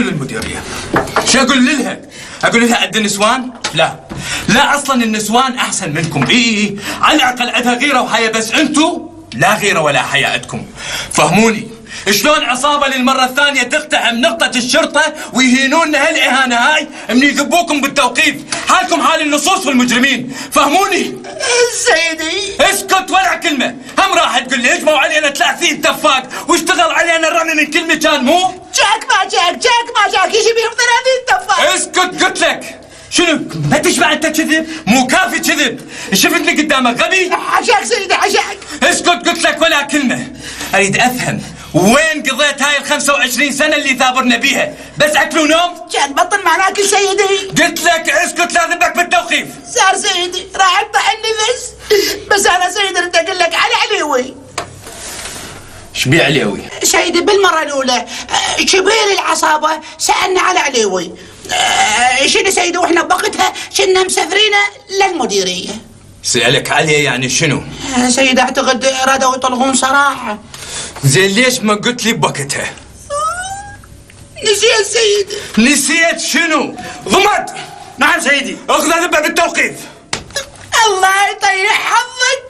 للمديرية. شو أقول لها؟ أقول لها قد النسوان؟ لا أصلا النسوان أحسن منكم. إيه على الأقل عندها غيرة وحياة، بس أنتوا لا غيرة ولا حياة عندكم. فهموني شلون عصابة للمرة الثانية تقتحم نقطة الشرطة ويهينونا هالإهانة هاي من يذبوكم بالتوقيف. حالكم حال اللصوص والمجرمين. فهموني سيدي. اسكت ولا كلمة. هم راح تقول لي اجمعوا علينا 30 تفاق واشتغل علينا الرمي من كل مكان. مو جاك ما جاك يجي بيهم 30 تفاح. اسكت قلت لك. شنو ما تشبع انت كذب؟ مو كافي كذب. شفتني قدامك غبي؟ حشاك سيدي حشاك. اسكت قلت لك ولا كلمة. اريد افهم وين قضيت هاي ال 25 سنة اللي ثابرنا بيها؟ بس اكل ونوم؟ كان بطل معناك سيدي. قلت لك اسكت لا ذنبك بالتوقيف. صار سيدي راح اقطع النفس. بس انا سيدي بدي اقول لك على عليوي. شبيه عليوي؟ سيدي بالمرة الأولى شبيل العصابة سألنا على عليوي. شنو سيدي واحنا بوقتها كنا مسافرين للمديرية. سألك عليه يعني شنو؟ سيدي اعتقد رادوا يطلقون صراحة. زين ليش ما قلت لي بوقتها؟ نسيت سيدي. نسيت شنو؟ ضمد. نعم سيدي. اخذ ذنبه بالتوقيف. الله يطيح حظك.